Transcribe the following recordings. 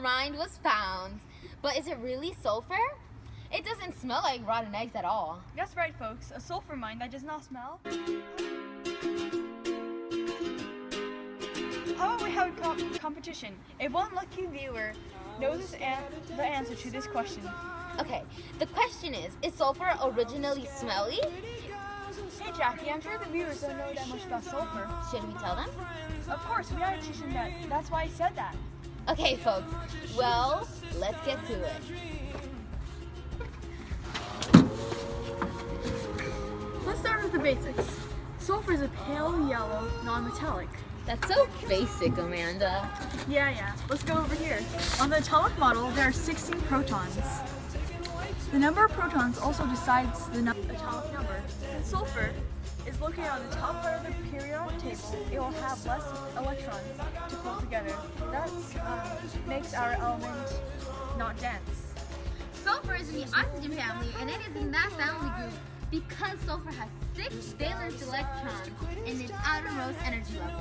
mine was found. But is it really sulfur? It doesn't smell like rotten eggs at all. That's right, folks. A sulfur mine that does not smell. How about we have a competition? If one lucky viewer knows the answer to this question. Okay, the question is sulfur originally smelly? Hey Jackie, I'm sure the viewers don't know that much about sulfur. Should we tell them? Of course, we gotta teach them that. That's why I said that. Okay, folks. Well, let's get to it. Let's start with the basics. Sulfur is a pale yellow, non-metallic. That's so basic, Amanda. Yeah. Let's go over here. On the atomic model, there are 16 protons. The number of protons also decides the atomic number. Since sulfur is located on the top part of the periodic table, it will have less electrons to pull together. That makes our element not dense. Sulfur is in the oxygen family, and it is in that family group because sulfur has 6 valence electrons in its outermost energy level.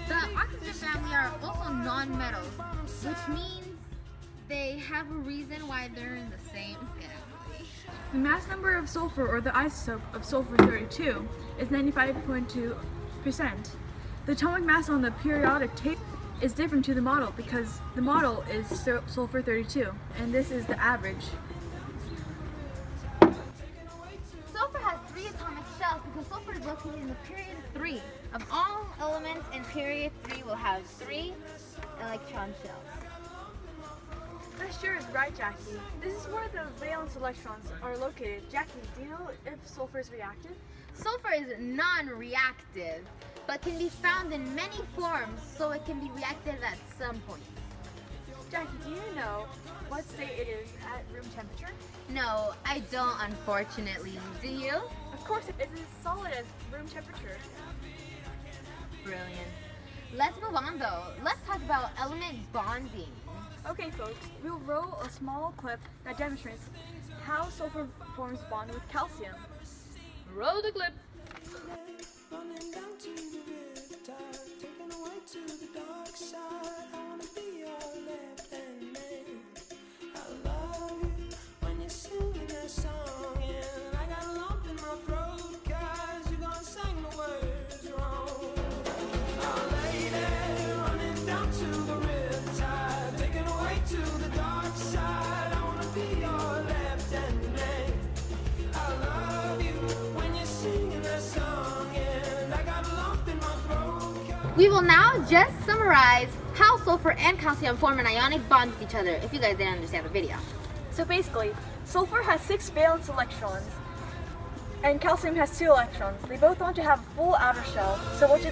The oxygen family are also non-metals, which means they have a reason why they're in the same family. The mass number of sulfur, or the isotope of sulfur-32, is 95.2%. The atomic mass on the periodic table is different to the model because the model is sulfur-32, and this is the average. Sulfur has 3 atomic shells because sulfur is located in the period 3. Of all elements in period 3 will have 3 electron shells. That sure is right, Jackie. This is where the valence electrons are located. Jackie, do you know if sulfur is reactive? Sulfur is non-reactive, but can be found in many forms, so it can be reactive at some points. Jackie, do you know what state it is at room temperature? No, I don't, unfortunately. Do you? Of course, it is solid at room temperature. Brilliant. Let's move on though. Let's talk about element bonding. Okay folks, we'll roll a small clip that demonstrates how sulfur forms bond with calcium. Roll the clip. Running down to the riptide, taken away to the dark side. I wanna be your left hand man. I love you when you're singing that song, and I got a lump in my throat 'cause you gonna sing the words wrong. Oh lady, running down to the riptide, taken away to the dark side. I wanna be your left hand man. I love you when you're singing that song, and I got a lump in my throat. We will now just summarize how sulfur and calcium form an ionic bond with each other, if you guys didn't understand the video. So basically, sulfur has 6 valence electrons, and calcium has 2 electrons. They both want to have a full outer shell, so what do?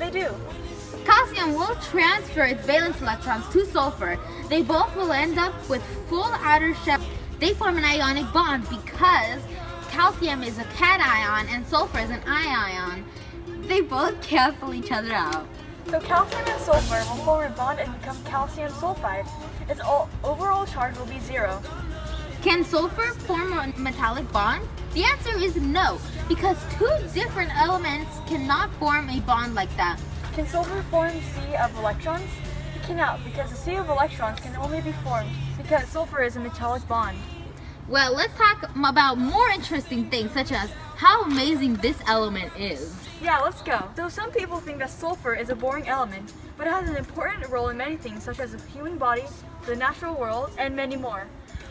Calcium will transfer its valence electrons to sulfur. They both will end up with full outer shell. They form an ionic bond because calcium is a cation and sulfur is an ion. They both cancel each other out. So calcium and sulfur will form a bond and become calcium sulfide. Its overall charge will be 0. Can sulfur form a metallic bond? The answer is no, because 2 different elements cannot form a bond like that. Can sulfur form sea of electrons? It cannot, because a sea of electrons can only be formed because sulfur is a metallic bond. Well, let's talk about more interesting things, such as how amazing this element is. Yeah, let's go. So some people think that sulfur is a boring element, but it has an important role in many things, such as the human body, the natural world, and many more.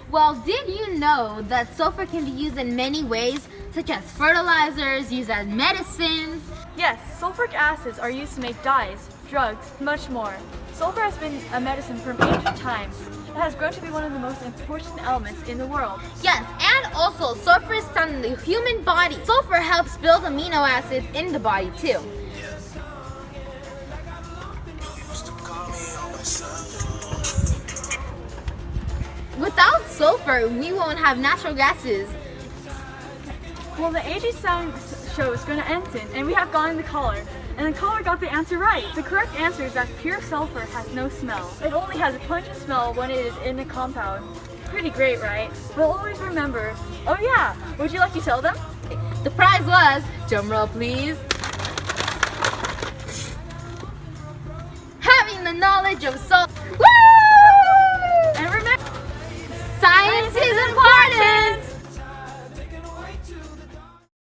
Well, did you know that sulfur can be used in many ways, such as fertilizers, used as medicines? Yes, sulfuric acids are used to make dyes, drugs, much more. Sulfur has been a medicine from ancient times. It has grown to be one of the most important elements in the world. Yes, and also sulfur is found in the human body. Sulfur helps build amino acids in the body too. Without sulfur, we won't have natural gases. Well, the AG Sound show is going to end soon, and we have gotten the caller. And the caller got the answer right. The correct answer is that pure sulfur has no smell. It only has a pungent smell when it is in a compound. Pretty great, right? But always remember, oh yeah, would you like to tell them? The prize was, drum roll please, having the knowledge of sulfur.